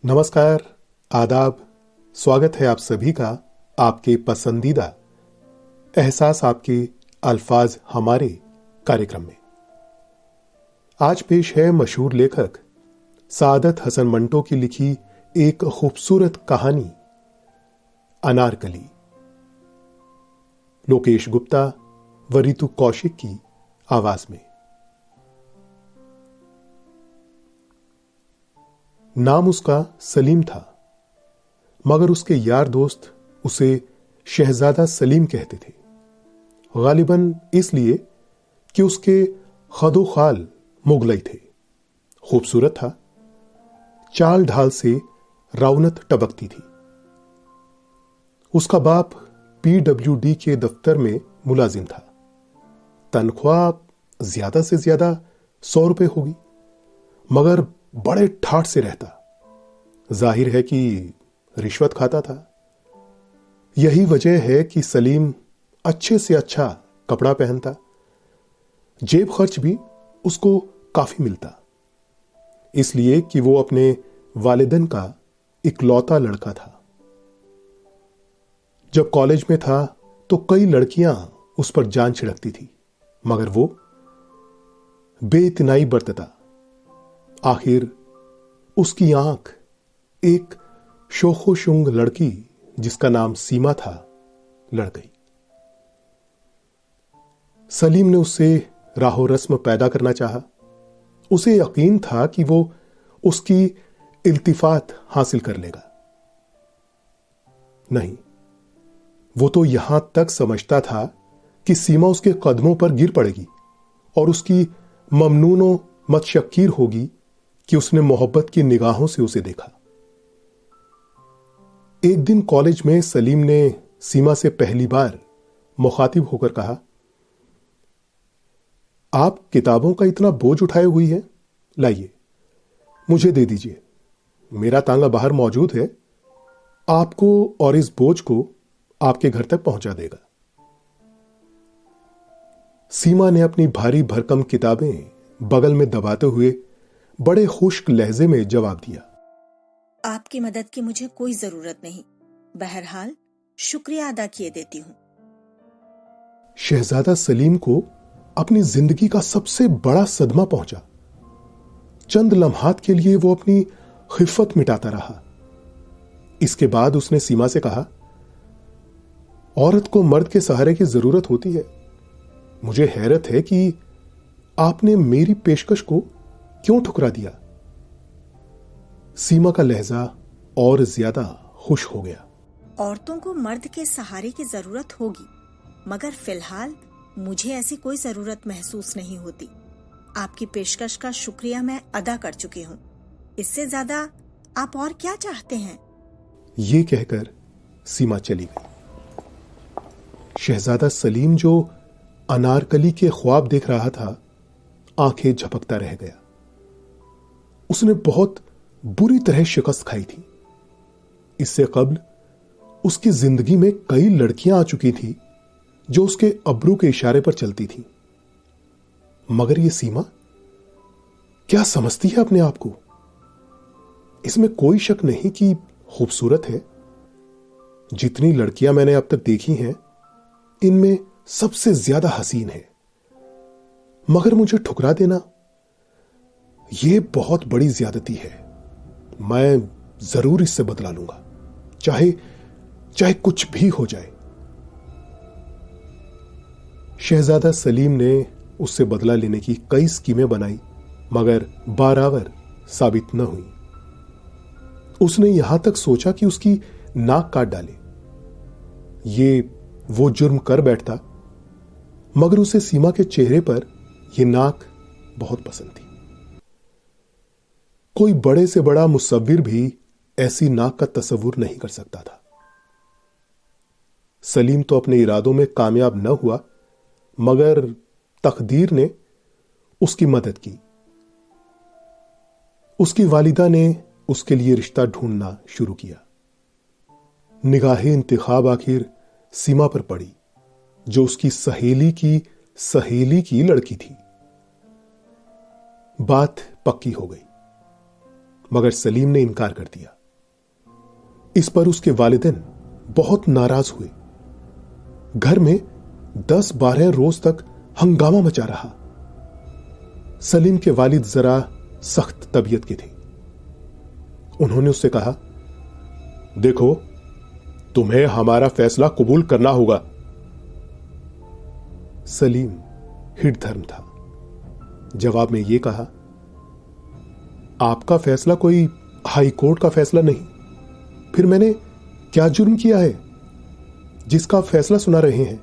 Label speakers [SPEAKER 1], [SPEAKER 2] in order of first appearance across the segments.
[SPEAKER 1] नमस्कार, आदाब, स्वागत है आप सभी का आपके पसंदीदा एहसास आपके अल्फाज हमारे कार्यक्रम में। आज पेश है मशहूर लेखक सादत हसन मंटो की लिखी एक खूबसूरत कहानी अनारकली। लोकेश गुप्ता व रितु कौशिक की आवाज में। नाम उसका सलीम था, मगर उसके यार दोस्त उसे शहजादा सलीम कहते थे, गालिबन इसलिए कि उसके खदो खाल मुगलई थे। खूबसूरत था, चाल ढाल से रौनक टपकती थी। उसका बाप PWD के दफ्तर में मुलाजिम था। तनख्वाह ज्यादा से ज्यादा 100 रुपए होगी, मगर बड़े ठाठ से रहता। जाहिर है कि रिश्वत खाता था। यही वजह है कि सलीम अच्छे से अच्छा कपड़ा पहनता, जेब खर्च भी उसको काफी मिलता, इसलिए कि वो अपने वालिदैन का इकलौता लड़का था। जब कॉलेज में था तो कई लड़कियां उस पर जान छिड़कती थी, मगर वो बेइतनाई बरतता। आखिर उसकी आंख एक शोखोशुंग लड़की जिसका नाम सीमा था लड़ गई। सलीम ने उससे राहो रस्म पैदा करना चाहा। उसे यकीन था कि वो उसकी इल्तिफात हासिल कर लेगा। नहीं, वो तो यहां तक समझता था कि सीमा उसके कदमों पर गिर पड़ेगी और उसकी ममनूनो मतशक्कीर होगी कि उसने मोहब्बत की निगाहों से उसे देखा। एक दिन कॉलेज में सलीम ने सीमा से पहली बार मुखातिब होकर कहा, आप किताबों का इतना बोझ उठाए हुई है, लाइए मुझे दे दीजिए। मेरा तांगा बाहर मौजूद है, आपको और इस बोझ को आपके घर तक पहुंचा देगा। सीमा ने अपनी भारी भरकम किताबें बगल में दबाते हुए बड़े खुश्क लहजे में जवाब दिया,
[SPEAKER 2] आपकी मदद की मुझे कोई जरूरत नहीं, बहरहाल शुक्रिया अदा किए देती हूँ।
[SPEAKER 1] शहजादा सलीम को अपनी जिंदगी का सबसे बड़ा सदमा पहुंचा। चंद लम्हात के लिए वो अपनी खिफत मिटाता रहा। इसके बाद उसने सीमा से कहा, औरत को मर्द के सहारे की जरूरत होती है। मुझे हैरत है कि आपने मेरी पेशकश को क्यों ठुकरा दिया। सीमा का लहजा और ज्यादा खुश हो गया।
[SPEAKER 2] औरतों को मर्द के सहारे की जरूरत होगी, मगर फिलहाल मुझे ऐसी कोई जरूरत महसूस नहीं होती। आपकी पेशकश का शुक्रिया मैं अदा कर चुकी हूँ। इससे ज्यादा आप और क्या चाहते हैं?
[SPEAKER 1] ये कहकर सीमा चली गई। शहजादा सलीम जो अनारकली के ख्वाब देख रहा था, आंखें झपकता रह गया। उसने बहुत बुरी तरह शिकस्त खाई थी। इससे कब्ल उसकी जिंदगी में कई लड़कियां आ चुकी थी जो उसके अब्रू के इशारे पर चलती थी, मगर यह सीमा क्या समझती है अपने आप को? इसमें कोई शक नहीं कि खूबसूरत है। जितनी लड़कियां मैंने अब तक देखी हैं, इनमें सबसे ज्यादा हसीन है, मगर मुझे ठुकरा देना यह बहुत बड़ी ज्यादती है। मैं जरूर इससे बदला लूंगा, चाहे कुछ भी हो जाए। शहजादा सलीम ने उससे बदला लेने की कई स्कीमें बनाई, मगर बारावर साबित न हुई। उसने यहां तक सोचा कि उसकी नाक काट डाले। वो जुर्म कर बैठता, मगर उसे सीमा के चेहरे पर यह नाक बहुत पसंद थी। कोई बड़े से बड़ा मुसव्विर भी ऐसी नाक का तस्वुर नहीं कर सकता था। सलीम तो अपने इरादों में कामयाब न हुआ, मगर तकदीर ने उसकी मदद की। उसकी वालिदा ने उसके लिए रिश्ता ढूंढना शुरू किया। निगाहे इंतखाब आखिर सीमा पर पड़ी, जो उसकी सहेली की लड़की थी। बात पक्की हो गई, मगर सलीम ने इनकार कर दिया। इस पर उसके वालिदैन बहुत नाराज हुए। घर में 10-12 रोज तक हंगामा मचा रहा। सलीम के वालिद जरा सख्त तबीयत के थे। उन्होंने उससे कहा, देखो, तुम्हें हमारा फैसला कबूल करना होगा। सलीम हिटधर्म था। जवाब में यह कहा, आपका फैसला कोई हाई कोर्ट का फैसला नहीं। फिर मैंने क्या जुर्म किया है जिसका आप फैसला सुना रहे हैं?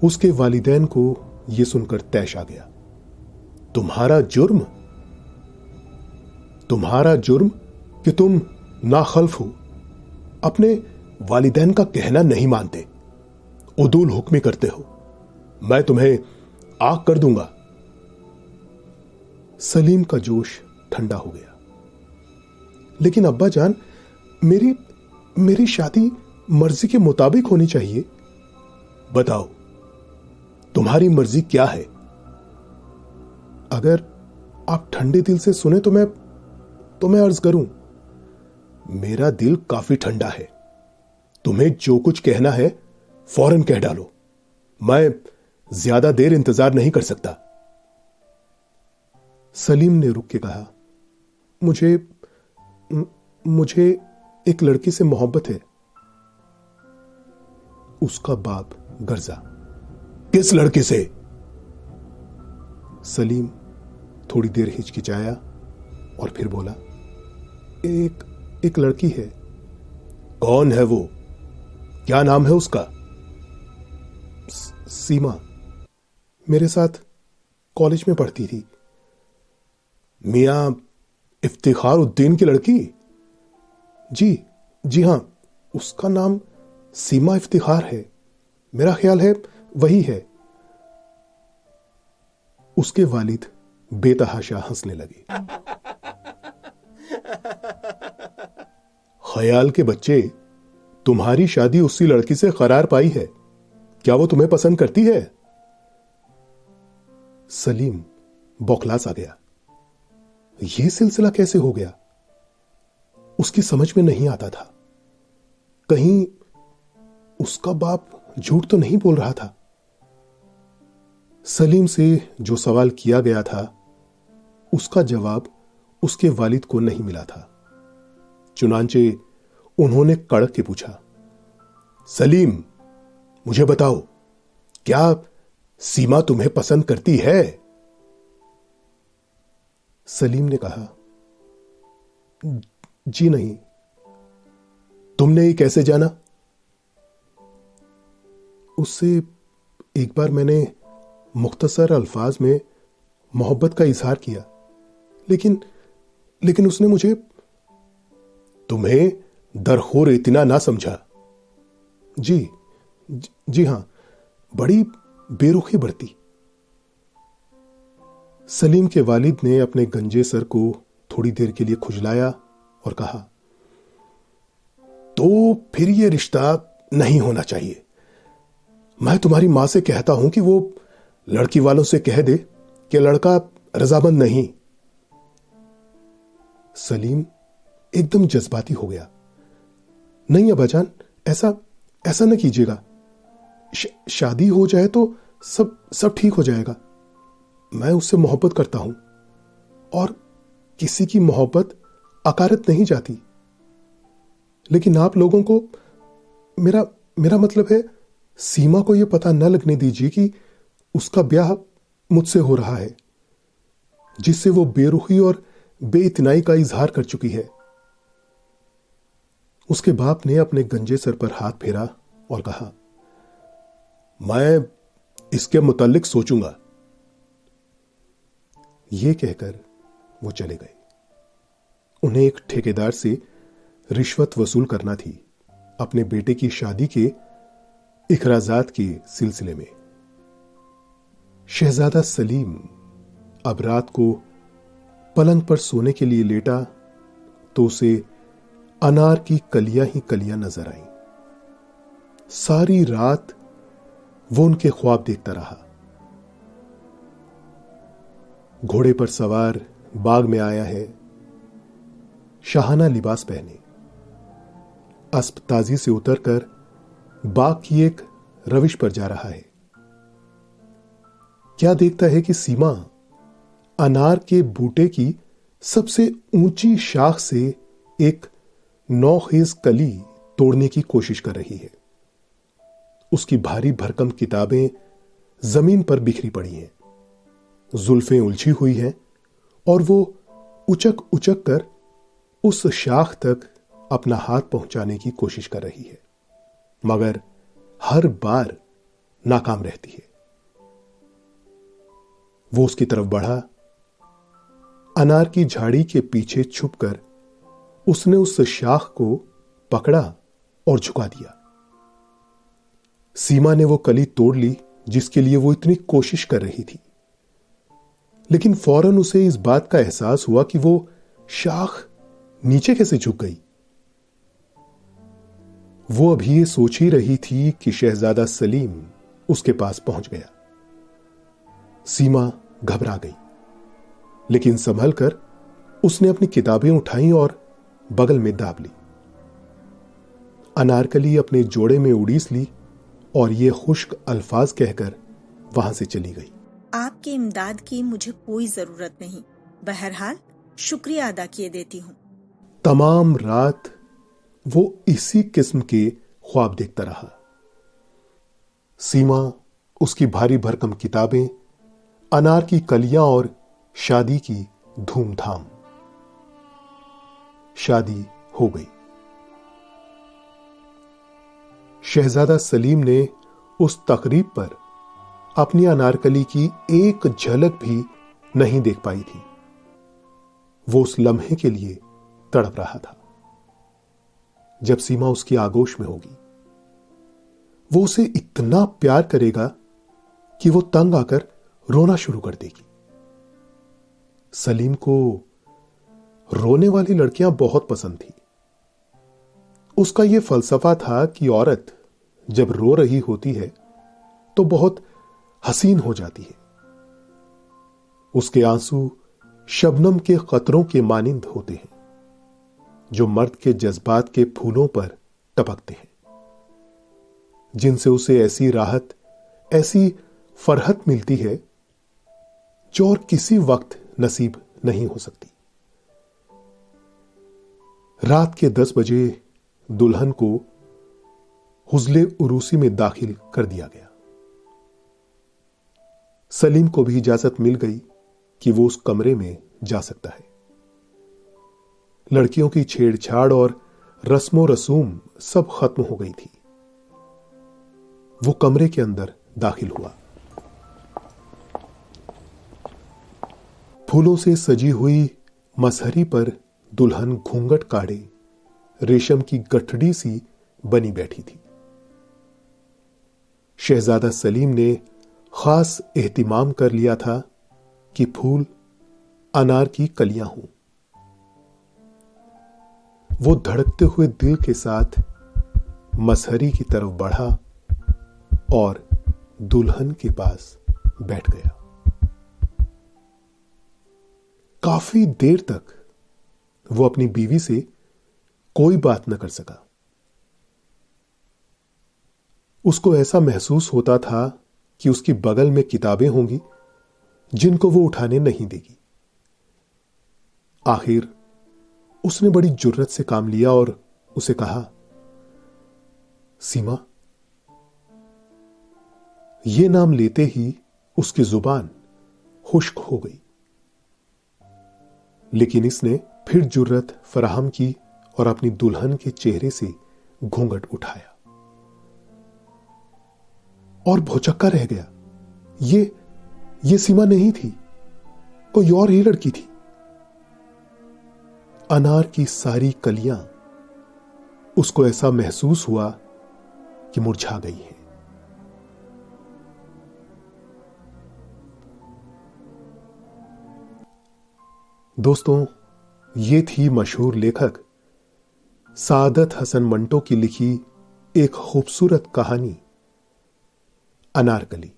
[SPEAKER 1] उसके वालिदैन को यह सुनकर तैश आ गया। तुम्हारा जुर्म? तुम्हारा जुर्म कि तुम नाखल्फ हो, अपने वालिदैन का कहना नहीं मानते, उदूल हुक्मी करते हो। मैं तुम्हें आग कर दूंगा। सलीम का जोश ठंडा हो गया। लेकिन अब्बा जान, मेरी शादी मर्जी के मुताबिक होनी चाहिए। बताओ, तुम्हारी मर्जी क्या है? अगर आप ठंडे दिल से सुने तो मैं अर्ज करूं, मेरा दिल काफी ठंडा है। तुम्हें जो कुछ कहना है फौरन कह डालो। मैं ज्यादा देर इंतजार नहीं कर सकता। सलीम ने रुक के कहा, मुझे एक लड़की से मोहब्बत है। उसका बाप गर्जा, किस लड़की से? सलीम थोड़ी देर हिचकिचाया और फिर बोला, एक लड़की है। कौन है वो? क्या नाम है उसका? सीमा, मेरे साथ कॉलेज में पढ़ती थी। मियां इफ्तिखार उद्दीन की लड़की? जी हां, उसका नाम सीमा इफ्तिखार है। मेरा ख्याल है वही है। उसके वालिद बेतहाशा हंसने लगे। ख्याल के बच्चे, तुम्हारी शादी उसी लड़की से करार पाई है। क्या वो तुम्हें पसंद करती है? सलीम बौखला सा गया। यह सिलसिला कैसे हो गया? उसकी समझ में नहीं आता था। कहीं उसका बाप झूठ तो नहीं बोल रहा था? सलीम से जो सवाल किया गया था उसका जवाब उसके वालिद को नहीं मिला था। चुनांचे उन्होंने कड़क के पूछा, सलीम, मुझे बताओ, क्या सीमा तुम्हें पसंद करती है? सलीम ने कहा, जी नहीं। तुमने ये कैसे जाना? उससे एक बार मैंने मुख्तसर अल्फाज में मोहब्बत का इजहार किया, लेकिन उसने मुझे। तुम्हें दरखोर इतना ना समझा? जी हां, बड़ी बेरुखी बरती। सलीम के वालिद ने अपने गंजे सर को थोड़ी देर के लिए खुजलाया और कहा, तो फिर यह रिश्ता नहीं होना चाहिए। मैं तुम्हारी मां से कहता हूं कि वो लड़की वालों से कह दे कि लड़का रजामंद नहीं। सलीम एकदम जज्बाती हो गया। नहीं अब्बाजान, ऐसा न कीजिएगा। शादी हो जाए तो सब ठीक हो जाएगा। मैं उससे मोहब्बत करता हूं और किसी की मोहब्बत अकारत नहीं जाती। लेकिन आप लोगों को, मेरा मतलब है, सीमा को यह पता न लगने दीजिए कि उसका ब्याह मुझसे हो रहा है, जिससे वो बेरुखी और बेइतनाई का इजहार कर चुकी है। उसके बाप ने अपने गंजे सर पर हाथ फेरा और कहा, मैं इसके मुताल्लिक सोचूंगा। यह कहकर वो चले गए। उन्हें एक ठेकेदार से रिश्वत वसूल करना थी अपने बेटे की शादी के इखराजात के सिलसिले में। शहजादा सलीम अब रात को पलंग पर सोने के लिए लेटा तो उसे अनार की कलियां ही कलियां नजर आईं। सारी रात वो उनके ख्वाब देखता रहा। घोड़े पर सवार बाग में आया है, शाहाना लिबास पहने अस्पताजी से उतरकर बाग की एक रविश पर जा रहा है। क्या देखता है कि सीमा अनार के बूटे की सबसे ऊंची शाख से एक नौखेज कली तोड़ने की कोशिश कर रही है। उसकी भारी भरकम किताबें जमीन पर बिखरी पड़ी हैं, जुल्फें उलझी हुई हैं और वो उचक उचक कर उस शाख तक अपना हाथ पहुंचाने की कोशिश कर रही है, मगर हर बार नाकाम रहती है। वो उसकी तरफ बढ़ा। अनार की झाड़ी के पीछे छुपकर उसने उस शाख को पकड़ा और झुका दिया। सीमा ने वो कली तोड़ ली जिसके लिए वो इतनी कोशिश कर रही थी, लेकिन फौरन उसे इस बात का एहसास हुआ कि वो शाख नीचे कैसे झुक गई। वो अभी ये सोच ही रही थी कि शहजादा सलीम उसके पास पहुंच गया। सीमा घबरा गई, लेकिन संभल कर उसने अपनी किताबें उठाई और बगल में दाब ली। अनारकली अपने जोड़े में उड़ीस ली और ये खुश्क अल्फाज कहकर वहां से चली गई।
[SPEAKER 2] आपकी इमदाद की मुझे कोई जरूरत नहीं, बहरहाल शुक्रिया अदा किए देती हूँ।
[SPEAKER 1] तमाम रात वो इसी किस्म के ख्वाब देखता रहा। सीमा, उसकी भारी भरकम किताबें, अनार की कलियां और शादी की धूमधाम। शादी हो गई। शहजादा सलीम ने उस तकरीब पर अपनी अनारकली की एक झलक भी नहीं देख पाई थी। वो उस लम्हे के लिए तड़प रहा था जब सीमा उसकी आगोश में होगी। वो उसे इतना प्यार करेगा कि वो तंग आकर रोना शुरू कर देगी। सलीम को रोने वाली लड़कियां बहुत पसंद थी। उसका यह फलसफा था कि औरत जब रो रही होती है तो बहुत हसीन हो जाती है। उसके आंसू शबनम के कतरों के मानिंद होते हैं जो मर्द के जज्बात के फूलों पर टपकते हैं, जिनसे उसे ऐसी राहत, ऐसी फरहत मिलती है जो और किसी वक्त नसीब नहीं हो सकती। रात के 10 बजे दुल्हन को हुज़्ले उरूसी में दाखिल कर दिया गया। सलीम को भी इजाजत मिल गई कि वो उस कमरे में जा सकता है। लड़कियों की छेड़छाड़ और रस्मो रसूम सब खत्म हो गई थी। वो कमरे के अंदर दाखिल हुआ। फूलों से सजी हुई मसहरी पर दुल्हन घूंघट काढ़े रेशम की गठड़ी सी बनी बैठी थी। शहजादा सलीम ने खास एहतिमाम कर लिया था कि फूल अनार की कलियां हों। वो धड़कते हुए दिल के साथ मसहरी की तरफ बढ़ा और दुल्हन के पास बैठ गया। काफी देर तक वो अपनी बीवी से कोई बात न कर सका। उसको ऐसा महसूस होता था कि उसकी बगल में किताबें होंगी जिनको वो उठाने नहीं देगी। आखिर उसने बड़ी जुर्रत से काम लिया और उसे कहा, सीमा। ये नाम लेते ही उसकी जुबान खुश्क हो गई, लेकिन इसने फिर जुर्रत फराहम की और अपनी दुल्हन के चेहरे से घूंघट उठाया और भौचक्का रह गया। ये सीमा नहीं थी, कोई और ही लड़की थी। अनार की सारी कलियां उसको ऐसा महसूस हुआ कि मुरझा गई हैं। दोस्तों, ये थी मशहूर लेखक सादत हसन मंटो की लिखी एक खूबसूरत कहानी अनारकली।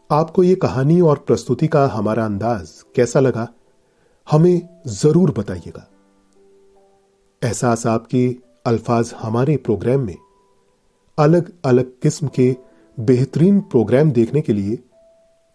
[SPEAKER 1] आपको यह कहानी और प्रस्तुति का हमारा अंदाज कैसा लगा, हमें जरूर बताइएगा। एहसास आपके अल्फाज हमारे प्रोग्राम में अलग अलग किस्म के बेहतरीन प्रोग्राम देखने के लिए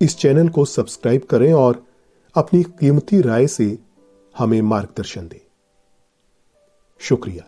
[SPEAKER 1] इस चैनल को सब्सक्राइब करें और अपनी कीमती राय से हमें मार्गदर्शन दें। शुक्रिया।